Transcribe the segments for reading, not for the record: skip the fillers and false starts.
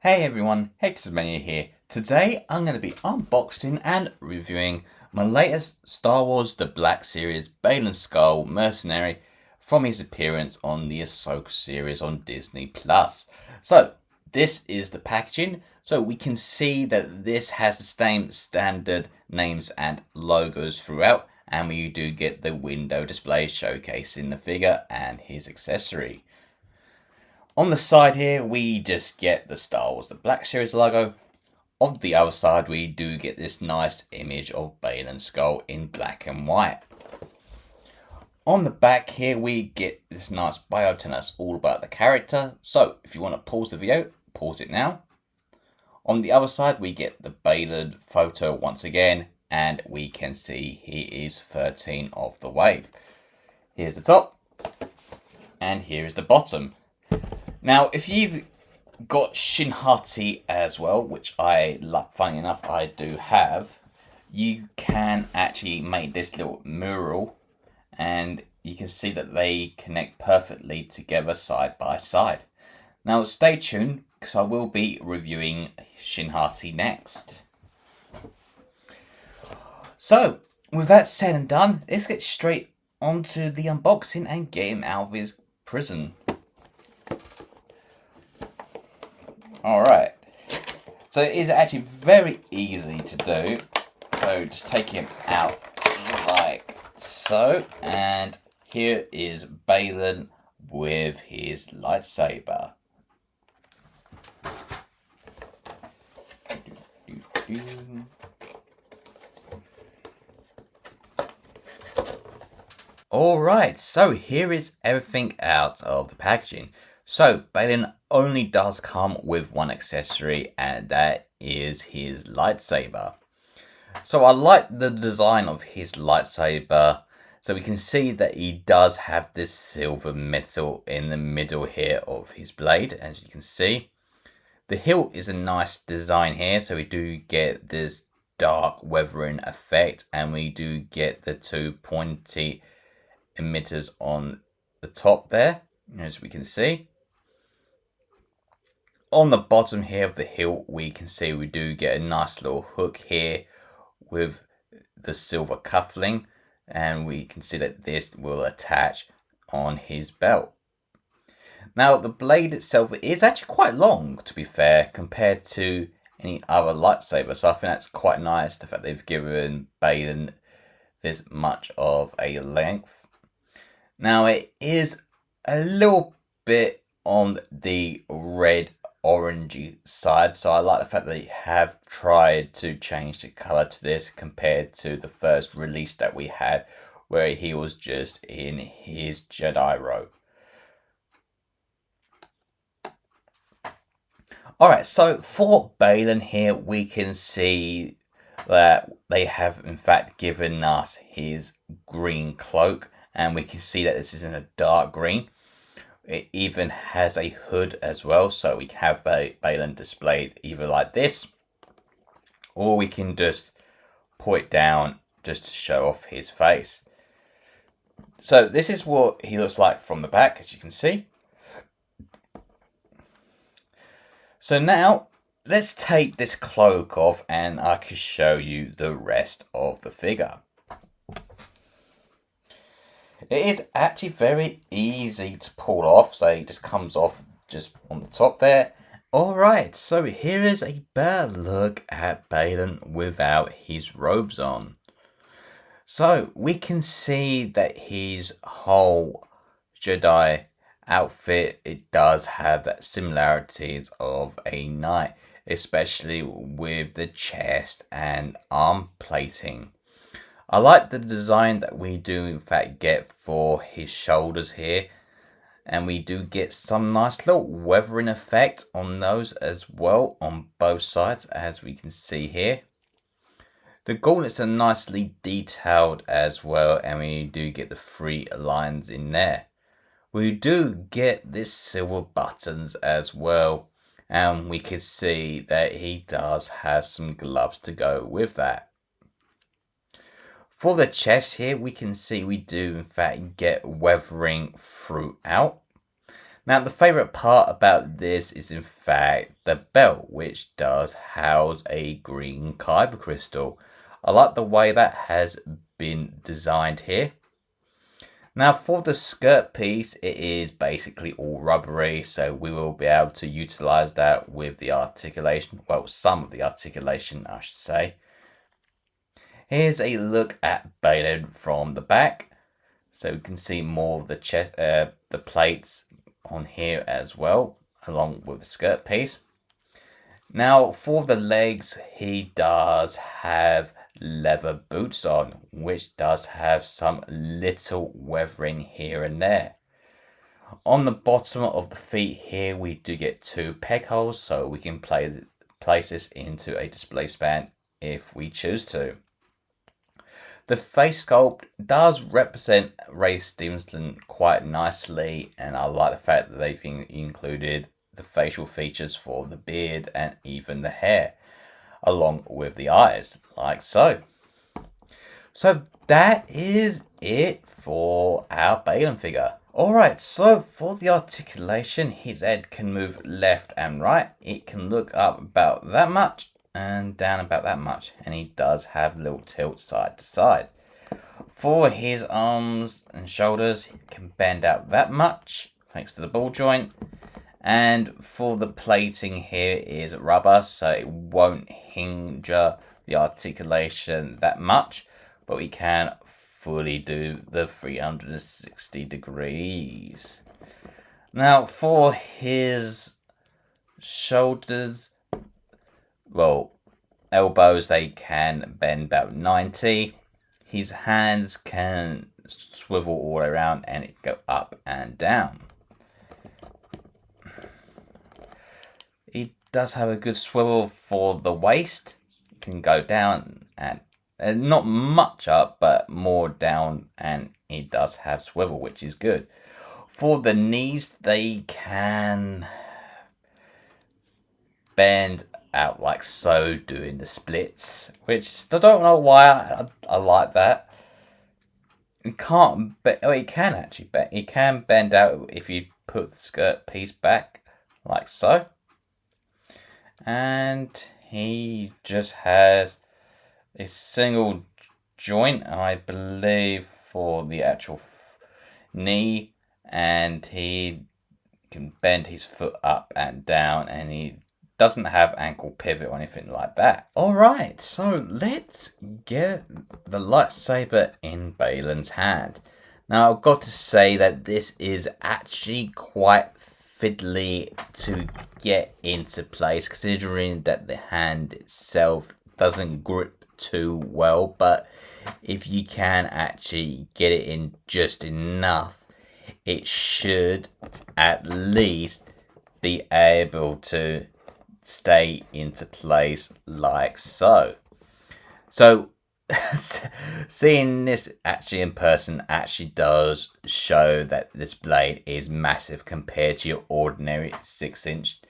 Hey everyone, Mania here. Today I'm going to be unboxing and reviewing my latest Star Wars The Black Series Baylan Skoll Mercenary from his appearance on the Ahsoka series on Disney+. So this is the packaging, so we can see that this has the same standard names and logos throughout, and we do get the window display showcasing the figure and his accessory. On the side here, we just get the Star Wars The Black Series logo. On the other side, we do get this nice image of Baylan Skoll in black and white. On the back here, we get this nice bio telling us all about the character. So, if you want to pause the video, pause it now. On the other side, we get the Baylan photo once again, and we can see he is 13 of the wave. Here's the top, and here is the bottom. Now, if you've got Shin Hati as well, which I love, funny enough, I do have, you can actually make this little mural, and you can see that they connect perfectly together side by side. Now, stay tuned, because I will be reviewing Shin Hati next. So, with that said and done, let's get straight onto the unboxing and get him out of his prison. Alright, so it is actually very easy to do. So just take him out like so, and here is Baylan with his lightsaber. Alright, so here is everything out of the packaging. So, Baylan only does come with one accessory, and that is his lightsaber. So I like the design of his lightsaber. So we can see that he does have this silver metal in the middle here of his blade, as you can see. The hilt is a nice design here, so we do get this dark weathering effect, and we do get the two pointy emitters on the top there, as we can see. On the bottom here of the hilt, we can see we do get a nice little hook here with the silver cuffling, and we can see that this will attach on his belt. Now, the blade itself is actually quite long, to be fair, compared to any other lightsaber, so I think that's quite nice, the fact they've given Baylan this much of a length. Now, it is a little bit on the red orangey side, so I like the fact that they have tried to change the color to this compared to the first release that we had, where he was just in his Jedi robe. Alright, so for Baylan here, we can see that they have in fact given us his green cloak, and we can see that this is in a dark green. It even has a hood as well, so we can have Baylan displayed either like this, or we can just pull it down just to show off his face. So this is what he looks like from the back, as you can see. So now, let's take this cloak off and I can show you the rest of the figure. It is actually very easy to pull off, so it just comes off just on the top there. Alright, so here is a better look at Baylan without his robes on. So we can see that his whole Jedi outfit, it does have that similarities of a knight, especially with the chest and arm plating. I like the design that we do in fact get for his shoulders here, and we do get some nice little weathering effect on those as well on both sides, as we can see here. The gauntlets are nicely detailed as well, and we do get the 3 lines in there. We do get this silver buttons as well, and we can see that he does have some gloves to go with that. For the chest here, we can see we do in fact get weathering throughout. Now, the favourite part about this is in fact the belt, which does house a green kyber crystal. I like the way that has been designed here. Now, for the skirt piece, it is basically all rubbery, so we will be able to utilize that with the articulation. Well, some of the articulation, I should say. Here's a look at Baylan from the back. So we can see more of the chest, the plates on here as well, along with the skirt piece. Now for the legs, he does have leather boots on, which does have some little weathering here and there. On the bottom of the feet here, we do get 2 peg holes, so we can place this into a display span if we choose to. The face sculpt does represent Ray Stevenson quite nicely, and I like the fact that they've included the facial features for the beard and even the hair, along with the eyes, like so. So that is it for our Baylan figure. Alright, so for the articulation, his head can move left and right. It can look up about that much and down about that much, and he does have a little tilt side to side. For his arms and shoulders, he can bend out that much thanks to the ball joint, and for the plating here is rubber, so it won't hinder the articulation that much, but we can fully do the 360 degrees. Now for his shoulders, well, elbows, they can bend about 90. His hands can swivel all around and it go up and down. He does have a good swivel for the waist. It can go down and not much up, but more down, and he does have swivel, which is good. For the knees, they can bend out like so, doing the splits, which I don't know why I like that. It can't, but oh, it can actually bend. It can bend out if you put the skirt piece back like so. And he just has a single joint, I believe, for the actual knee, and he can bend his foot up and down, and he doesn't have ankle pivot or anything like that. Alright, so let's get the lightsaber in Baylan's hand. Now, I've got to say that this is actually quite fiddly to get into place, considering that the hand itself doesn't grip too well, but if you can actually get it in just enough, it should at least be able to stay into place like so. So seeing this actually in person actually does show that this blade is massive compared to your ordinary 6-inch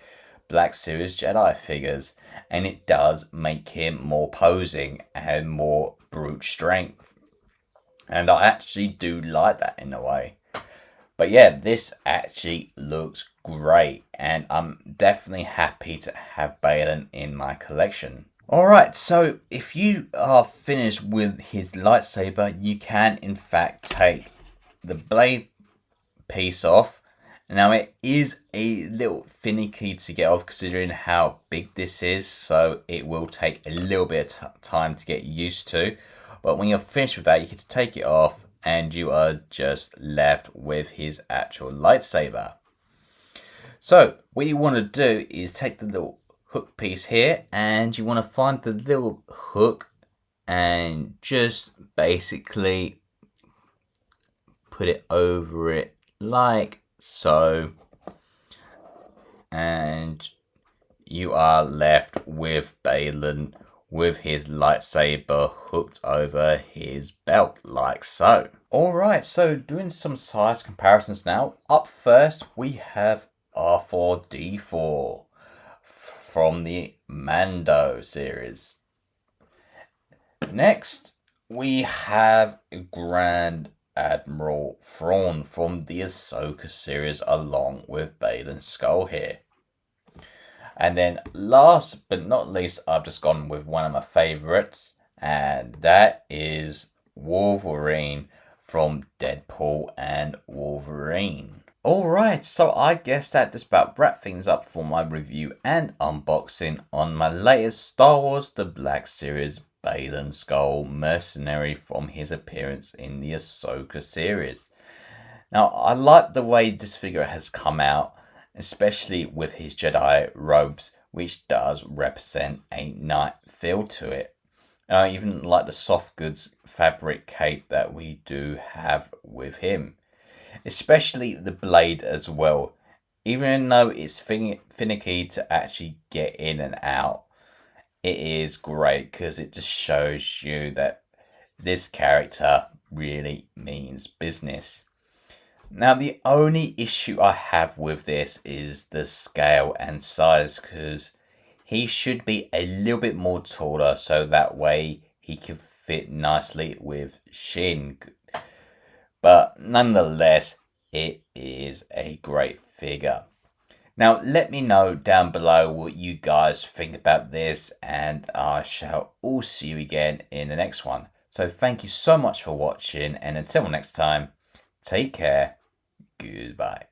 Black Series Jedi figures, and it does make him more posing and more brute strength, and I actually do like that in a way. But yeah, this actually looks great, and I'm definitely happy to have Baylan in my collection. Alright, so if you are finished with his lightsaber, you can in fact take the blade piece off. Now it is a little finicky to get off considering how big this is, so it will take a little bit of time to get used to. But when you're finished with that, you can take it off and you are just left with his actual lightsaber. So what you want to do is take the little hook piece here, and you want to find the little hook and just basically put it over it like so, and you are left with Baylan with his lightsaber hooked over his belt like so. Alright, so doing some size comparisons now. Up first we have R4-D4 from the Mando series. Next we have Grand Admiral Thrawn from the Ahsoka series along with Baylan Skoll here. And then last but not least, I've just gone with one of my favourites, and that is Wolverine from Deadpool and Wolverine. Alright, so I guess that just about wraps things up for my review and unboxing on my latest Star Wars The Black Series Baylan Skoll Mercenary from his appearance in the Ahsoka series. Now, I like the way this figure has come out, especially with his Jedi robes, which does represent a knight feel to it. And I even like the soft goods fabric cape that we do have with him. Especially the blade as well. Even though it's finicky to actually get in and out, it is great because it just shows you that this character really means business. Now, the only issue I have with this is the scale and size, because he should be a little bit more taller so that way he can fit nicely with Shin. But nonetheless, it is a great figure. Now, let me know down below what you guys think about this, and I shall all see you again in the next one. So thank you so much for watching, and until next time, take care. Goodbye.